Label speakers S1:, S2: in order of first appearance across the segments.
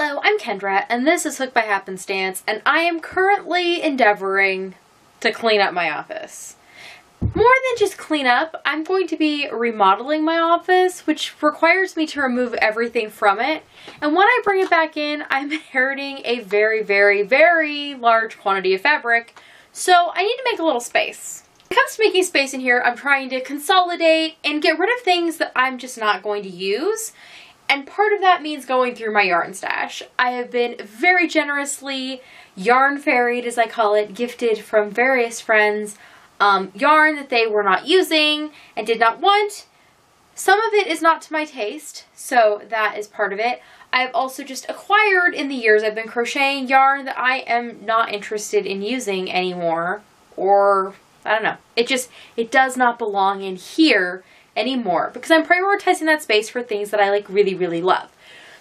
S1: Hello, I'm Kendra, and this is Hooked by Happenstance, and I am currently endeavoring to clean up my office. More than just clean up, I'm going to be remodeling my office, which requires me to remove everything from it. And when I bring it back in, I'm inheriting a very, very, very large quantity of fabric, so I need to make a little space. When it comes to making space in here, I'm trying to consolidate and get rid of things that I'm just not going to use. And part of that means going through my yarn stash. I have been very generously yarn ferried, as I call it, gifted from various friends, yarn that they were not using and did not want. Some of it is not to my taste, so that is part of it. I have also just acquired in the years I've been crocheting yarn that I am not interested in using anymore, or I don't know. It does not belong in here anymore because I'm prioritizing that space for things that I like really, really love.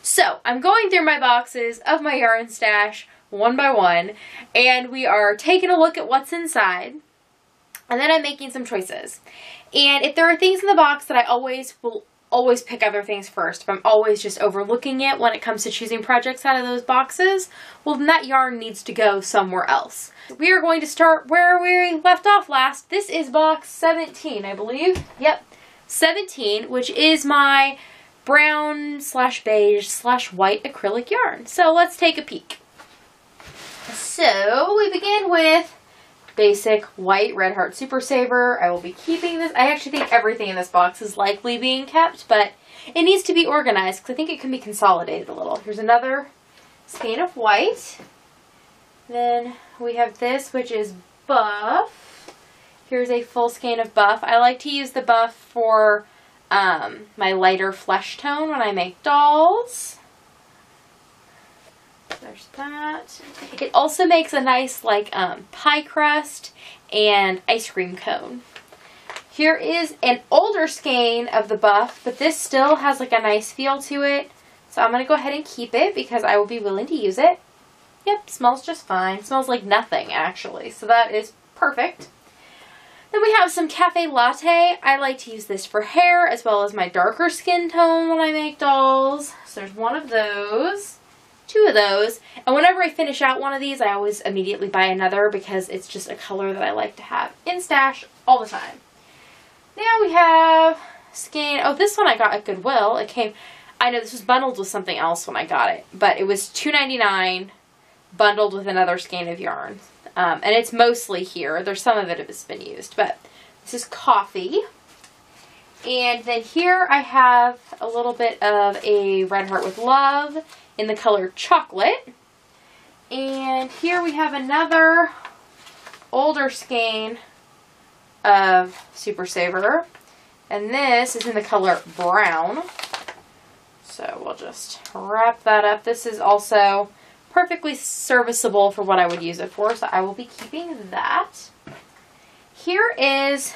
S1: So I'm going through my boxes of my yarn stash one by one, and we are taking a look at what's inside, and then I'm making some choices. And if there are things in the box that I will always pick other things first, if I'm always just overlooking it when it comes to choosing projects out of those boxes, well, then that yarn needs to go somewhere else. We are going to start where we left off last. This is box 17, I believe. Yep. 17, which is my brown / beige / white acrylic yarn. So let's take a peek. So we begin with basic white Red Heart Super Saver. I will be keeping this. I actually think everything in this box is likely being kept, but it needs to be organized because I think it can be consolidated a little. Here's another skein of white. Then we have this, which is buff. Here's a full skein of buff. I like to use the buff for my lighter flesh tone when I make dolls. There's that. It also makes a nice like pie crust and ice cream cone. Here is an older skein of the buff, but this still has like a nice feel to it. So I'm going to go ahead and keep it because I will be willing to use it. Yep, smells just fine. Smells like nothing actually, so that is perfect. Then we have some cafe latte. I like to use this for hair as well as my darker skin tone when I make dolls. So there's one of those, two of those, and whenever I finish out one of these, I always immediately buy another because it's just a color that I like to have in stash all the time. Now we have skein. Oh, this one I got at Goodwill. I know this was bundled with something else when I got it, but it was $2.99 bundled with another skein of yarn. And it's mostly here. There's some of it that's been used, but this is coffee. And then here I have a little bit of a Red Heart with Love in the color chocolate. And here we have another older skein of Super Saver. And this is in the color brown. So we'll just wrap that up. This is also perfectly serviceable for what I would use it for, so I will be keeping that. Here is,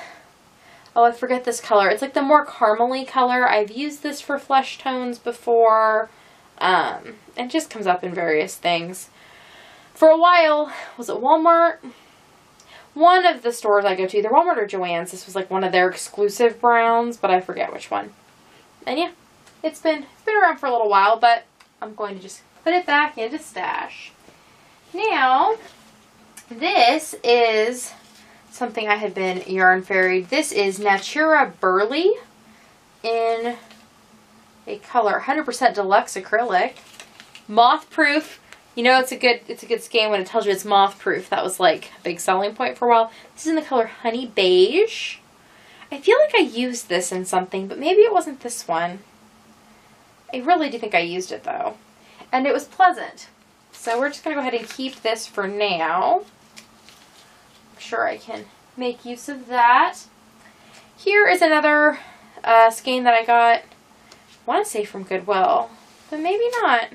S1: oh, I forget this color. It's like the more caramely color. I've used this for flesh tones before. It just comes up in various things. For a while, was it Walmart? One of the stores I go to, either Walmart or Joann's, this was like one of their exclusive browns, but I forget which one. And yeah, it's been around for a little while, but I'm going to just put it back into stash. Now, this is something I had been yarn ferried. This is Natura Burley in a color 100% deluxe acrylic. Moth proof. You know it's a good skein when it tells you it's moth proof. That was like a big selling point for a while. This is in the color Honey Beige. I feel like I used this in something, but maybe it wasn't this one. I really do think I used it though. And it was pleasant. So we're just going to go ahead and keep this for now. I'm sure I can make use of that. Here is another skein that I got, I want to say from Goodwill, but maybe not.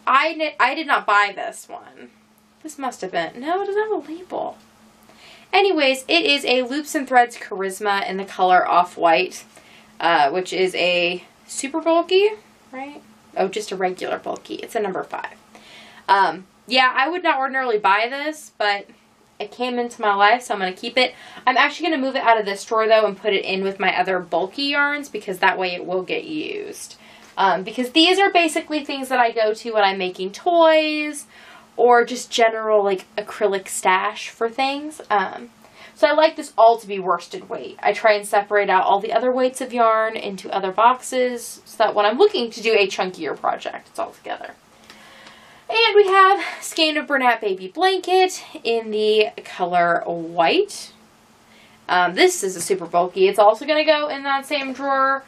S1: I did not buy this one. This must have been, no, it doesn't have a label. Anyways, it is a Loops and Threads Charisma in the color Off-White, which is a super bulky, right? Oh, just a regular bulky. It's a number 5. Yeah, I would not ordinarily buy this, but it came into my life, so I'm going to keep it. I'm actually going to move it out of this drawer, though, and put it in with my other bulky yarns, because that way it will get used. Because these are basically things that I go to when I'm making toys or just general like acrylic stash for things. So I like this all to be worsted weight. I try and separate out all the other weights of yarn into other boxes so that when I'm looking to do a chunkier project, it's all together. And we have Skein of Bernat Baby Blanket in the color white. This is a super bulky. It's also going to go in that same drawer.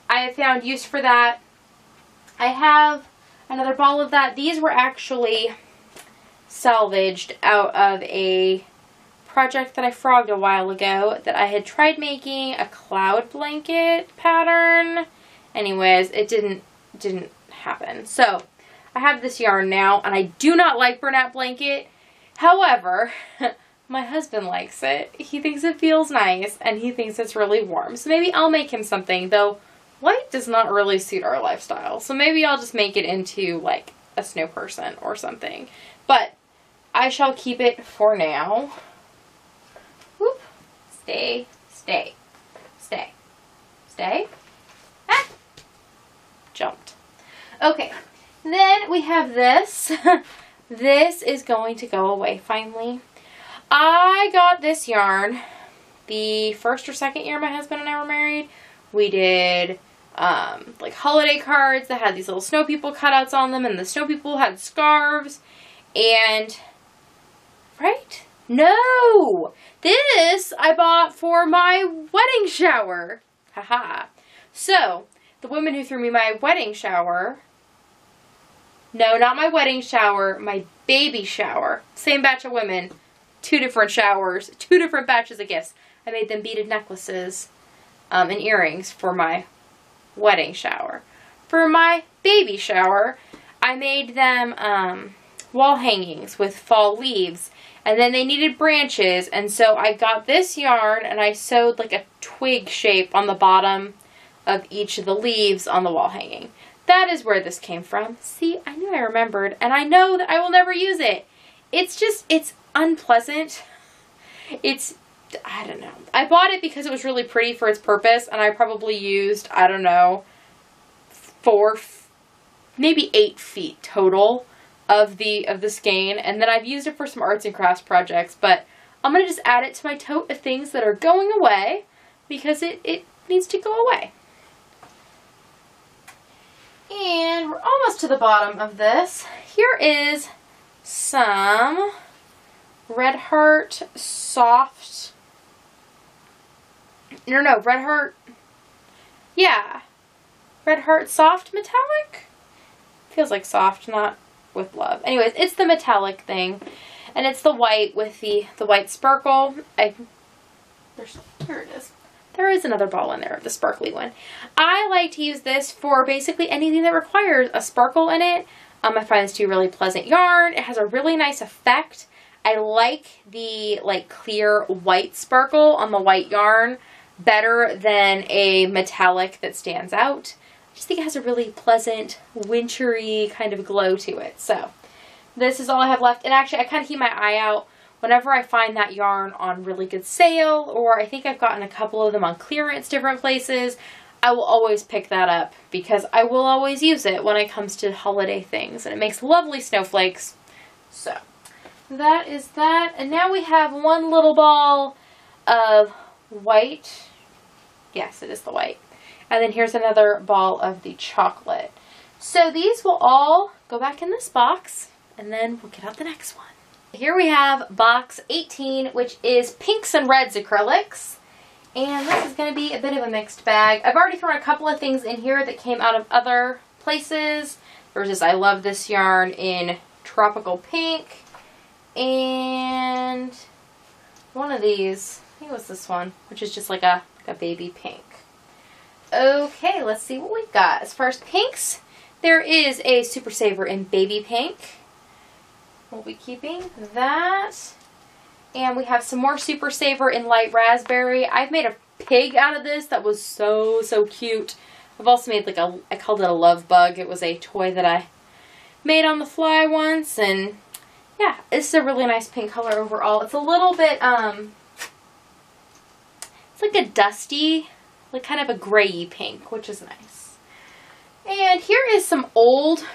S1: I have found use for that. I have another ball of that. These were actually salvaged out of a project that I frogged a while ago that I had tried making a cloud blanket pattern. Anyways, it didn't happen. So I have this yarn now, and I do not like Bernat Blanket. However, my husband likes it. He thinks it feels nice, and he thinks it's really warm. So maybe I'll make him something, though white does not really suit our lifestyle. So maybe I'll just make it into like a snow person or something. But I shall keep it for now. Whoop. Stay, stay, stay, stay. Ah! Jumped. Okay, then we have this. This is going to go away finally. I got this yarn the first or second year my husband and I were married. We did like holiday cards that had these little snow people cutouts on them, and the snow people had scarves. And right? No! This I bought for my wedding shower. Haha. So, the woman who threw me my wedding shower, no, not my wedding shower, my baby shower. Same batch of women, 2 different showers, 2 different batches of gifts. I made them beaded necklaces and earrings for my wedding shower. For my baby shower, I made them wall hangings with fall leaves. And then they needed branches, and so I got this yarn and I sewed like a twig shape on the bottom of each of the leaves on the wall hanging. That is where this came from. See, I knew I remembered, and I know that I will never use it. It's just, it's unpleasant. I don't know. I bought it because it was really pretty for its purpose, and I probably used, I don't know, 4, maybe 8 feet total of the skein, and then I've used it for some arts and crafts projects, but I'm going to just add it to my tote of things that are going away because it needs to go away. And we're almost to the bottom of this. Here is some Red Heart soft, no, Red Heart, yeah, Red Heart soft metallic? Feels like soft, not with love. Anyways, it's the metallic thing, and it's the white with the white sparkle. Here it is. There is another ball in there of the sparkly one. I like to use this for basically anything that requires a sparkle in it. I find this to be really pleasant yarn. It has a really nice effect. I like the like clear white sparkle on the white yarn better than a metallic that stands out. I just think it has a really pleasant, wintry kind of glow to it. So this is all I have left. And actually, I kind of keep my eye out whenever I find that yarn on really good sale, or I think I've gotten a couple of them on clearance different places. I will always pick that up because I will always use it when it comes to holiday things. And it makes lovely snowflakes. So that is that. And now we have one little ball of white. Yes, it is the white. And then here's another ball of the chocolate. So these will all go back in this box, and then we'll get out the next one. Here we have box 18, which is pinks and reds acrylics. And this is going to be a bit of a mixed bag. I've already thrown a couple of things in here that came out of other places. There's this I Love This yarn in tropical pink. And one of these, I think it was this one, which is just like a baby pink. Okay, let's see what we've got. As far as pinks, there is a Super Saver in baby pink. We'll be keeping that. And we have some more Super Saver in light raspberry. I've made a pig out of this that was so cute. I've also made like I called it a love bug. It was a toy that I made on the fly once. And yeah, it's a really nice pink color overall. It's a little bit, it's like a dusty, like kind of a grayy pink, which is nice. And here is some old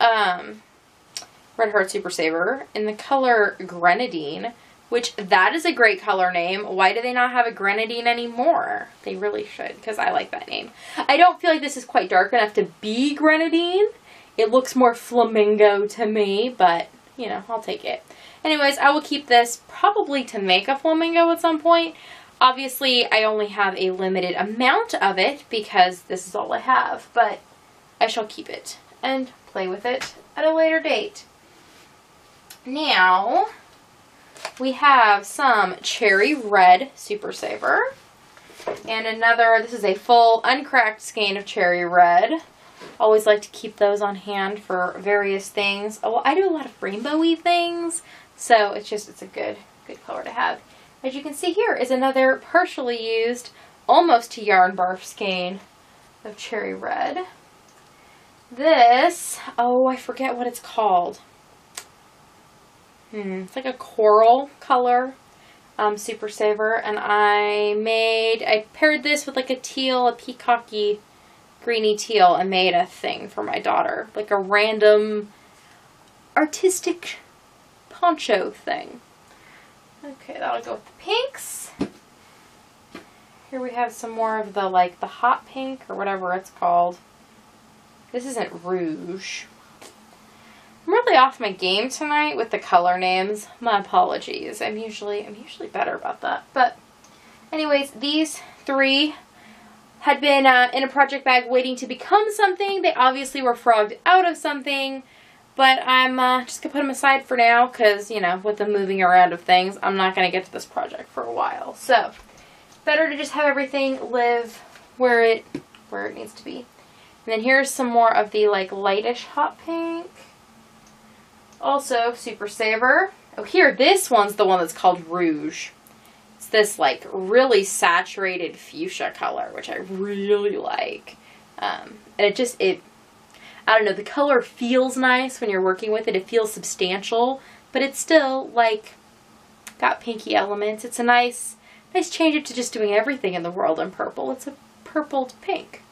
S1: Red Heart Super Saver in the color Grenadine, which that is a great color name. Why do they not have a Grenadine anymore? They really should, because I like that name. I don't feel like this is quite dark enough to be Grenadine. It looks more flamingo to me, but, you know, I'll take it. Anyways, I will keep this probably to make a flamingo at some point. Obviously, I only have a limited amount of it because this is all I have, but I shall keep it and play with it at a later date. Now, we have some Cherry Red Super Saver and another, this is a full uncracked skein of Cherry Red. Always like to keep those on hand for various things. Oh, well, I do a lot of rainbowy things, so it's a good color to have. As you can see, here is another partially used, almost to yarn barf skein of Cherry Red. This, oh, I forget what it's called. It's like a coral color Super Saver, and I paired this with like a teal, a peacocky, greeny teal, and made a thing for my daughter, like a random artistic poncho thing. Okay, that'll go with the pinks. Here we have some more of the hot pink or whatever it's called. This isn't rouge. I'm really off my game tonight with the color names. My apologies. I'm usually better about that. But anyways, these three had been in a project bag waiting to become something. They obviously were frogged out of something, but I'm just going to put them aside for now because, you know, with the moving around of things, I'm not going to get to this project for a while. So, better to just have everything live where it needs to be. And then here's some more of the lightish hot pink. Also, Super Saver. Oh, here, this one's the one that's called Rouge. It's this really saturated fuchsia color, which I really like. And I don't know, the color feels nice when you're working with it. It feels substantial, but it's still got pinky elements. It's a nice change up to just doing everything in the world in purple. It's a purpled pink.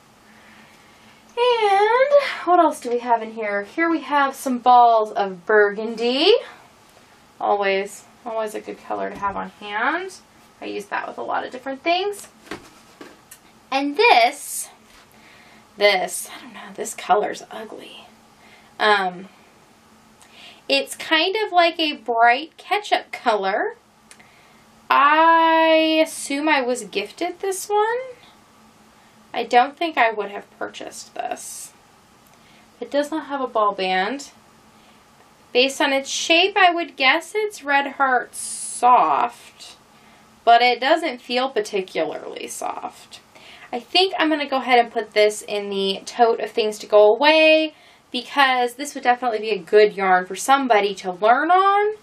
S1: And what else do we have in here? Here we have some balls of burgundy. Always a good color to have on hand. I use that with a lot of different things. And this, I don't know, this color's ugly. It's kind of like a bright ketchup color. I assume I was gifted this one. I don't think I would have purchased this. It does not have a ball band. Based on its shape, I would guess it's Red Heart Soft, but it doesn't feel particularly soft. I think I'm going to go ahead and put this in the tote of things to go away because this would definitely be a good yarn for somebody to learn on.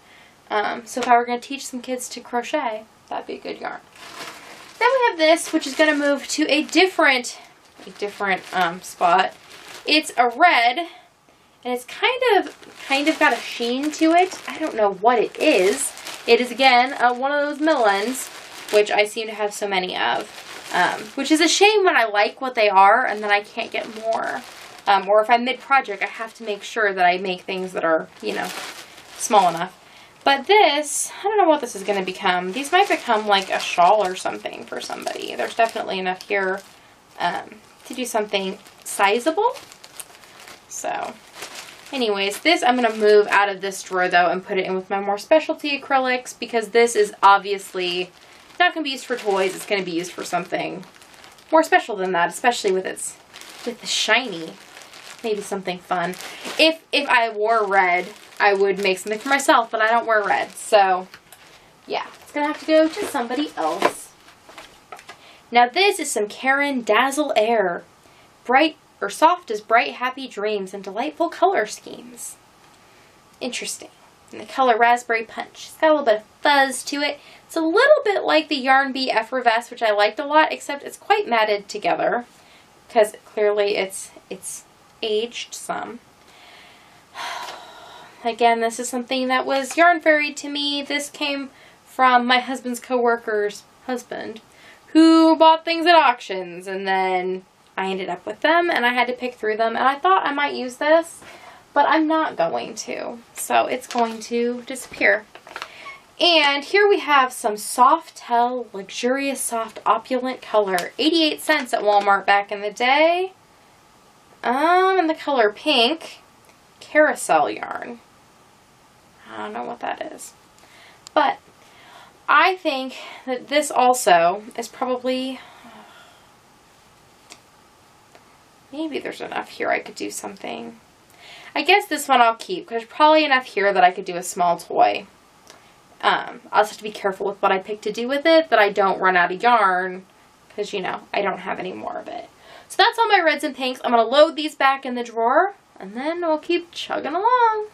S1: So if I were going to teach some kids to crochet, that'd be a good yarn. Then we have this, which is going to move to a different spot. It's a red, and it's kind of got a sheen to it. I don't know what it is. It is, again, one of those Millens, which I seem to have so many of, which is a shame when I like what they are, and then I can't get more. Or if I'm mid-project, I have to make sure that I make things that are, you know, small enough. But this, I don't know what this is going to become. These might become like a shawl or something for somebody. There's definitely enough here to do something sizable. So, anyways, this I'm going to move out of this drawer, though, and put it in with my more specialty acrylics, because this is obviously not going to be used for toys. It's going to be used for something more special than that, especially with the shiny. Maybe something fun. If I wore red, I would make something for myself, but I don't wear red. So, yeah, it's going to have to go to somebody else. Now this is some Karen Dazzle Air. Bright, or soft as bright, happy dreams and delightful color schemes. Interesting. And the color Raspberry Punch. It's got a little bit of fuzz to it. It's a little bit like the Yarn Bee Effervesce, which I liked a lot, except it's quite matted together. Because clearly it's aged some. Again, this is something that was Yarn Fairy to me. This came from my husband's co-worker's husband, who bought things at auctions and then I ended up with them and I had to pick through them, and I thought I might use this, but I'm not going to. So it's going to disappear. And here we have some Softel Luxurious Soft Opulent Color. 88 cents at Walmart back in the day. In the color pink. Carousel yarn. I don't know what that is. But I think that this also is probably... Maybe there's enough here I could do something. I guess this one I'll keep, because there's probably enough here that I could do a small toy. I'll just have to be careful with what I pick to do with it, that I don't run out of yarn, because, you know, I don't have any more of it. So that's all my reds and pinks. I'm going to load these back in the drawer, and then we'll keep chugging along.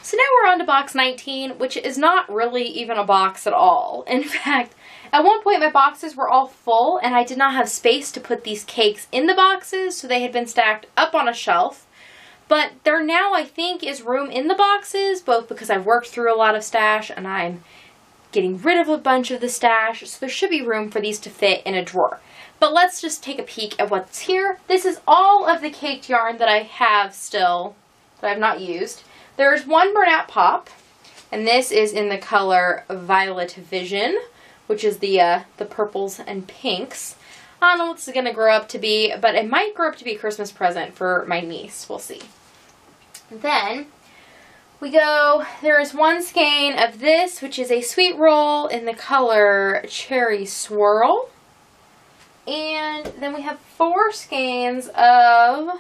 S1: So now we're on to box 19, which is not really even a box at all. In fact, at one point my boxes were all full, and I did not have space to put these cakes in the boxes, so they had been stacked up on a shelf. But there now, I think, is room in the boxes, both because I've worked through a lot of stash and I'm getting rid of a bunch of the stash, so there should be room for these to fit in a drawer. But let's just take a peek at what's here. This is all of the caked yarn that I have still, that I've not used. There's one burnout pop, and this is in the color Violet Vision, which is the purples and pinks. I don't know what this is going to grow up to be, but it might grow up to be a Christmas present for my niece. We'll see. Then we go, there is one skein of this, which is a sweet roll in the color Cherry Swirl. And then we have 4 skeins of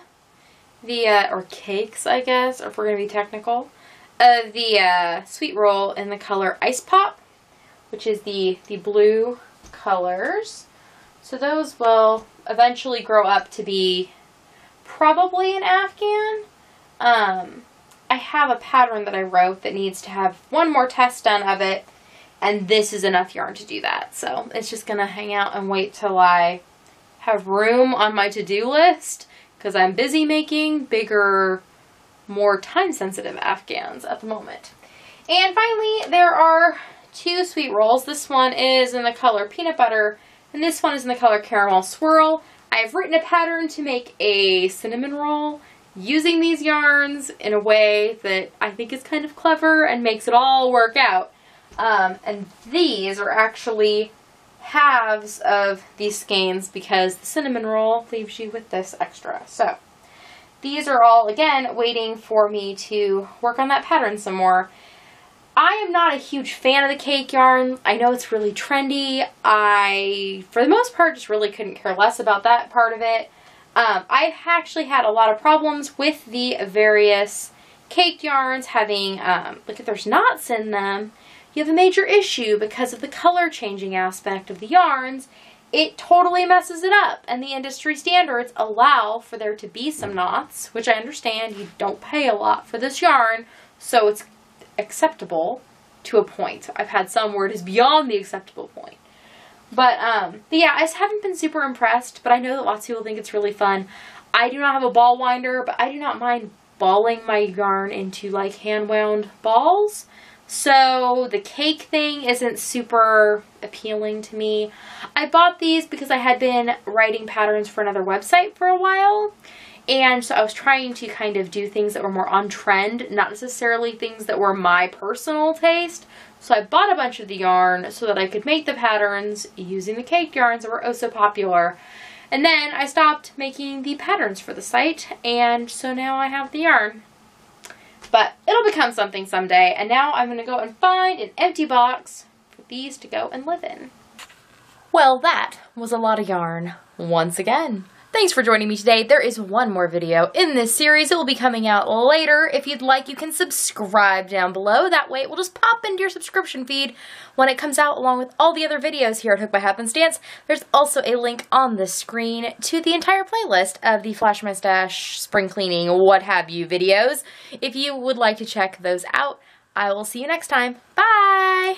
S1: the, or cakes, I guess, or if we're going to be technical, of the sweet roll in the color Ice Pop, which is the blue colors. So those will eventually grow up to be probably an Afghan. I have a pattern that I wrote that needs to have one more test done of it, and this is enough yarn to do that. So it's just going to hang out and wait till I have room on my to-do list, because I'm busy making bigger, more time-sensitive Afghans at the moment. And finally, there are 2 sweet rolls. This one is in the color Peanut Butter, and this one is in the color Caramel Swirl. I've written a pattern to make a cinnamon roll using these yarns in a way that I think is kind of clever and makes it all work out. And these are actually halves of these skeins because the cinnamon roll leaves you with this extra. So these are all, again, waiting for me to work on that pattern some more. I am not a huge fan of the cake yarn. I know it's really trendy. I, for the most part, just really couldn't care less about that part of it. I've actually had a lot of problems with the various cake yarns having, look, if there's knots in them, you have a major issue because of the color changing aspect of the yarns. It totally messes it up, and the industry standards allow for there to be some knots, which I understand. You don't pay a lot for this yarn, so it's acceptable to a point. I've had some where it is beyond the acceptable point. But yeah, I just haven't been super impressed, but I know that lots of people think it's really fun. I do not have a ball winder, but I do not mind balling my yarn into like hand wound balls. So the cake thing isn't super appealing to me. I bought these because I had been writing patterns for another website for a while. And so I was trying to kind of do things that were more on trend, not necessarily things that were my personal taste. So I bought a bunch of the yarn so that I could make the patterns using the cake yarns that were oh so popular. And then I stopped making the patterns for the site, and so now I have the yarn. But it'll become something someday, and now I'm going to go and find an empty box for these to go and live in. Well, that was a lot of yarn once again. Thanks for joining me today. There is one more video in this series. It will be coming out later. If you'd like, you can subscribe down below. That way it will just pop into your subscription feed when it comes out, along with all the other videos here at Hooked by Happenstance. There's also a link on the screen to the entire playlist of the Flash My Stash, spring cleaning, what have you videos. If you would like to check those out, I will see you next time. Bye!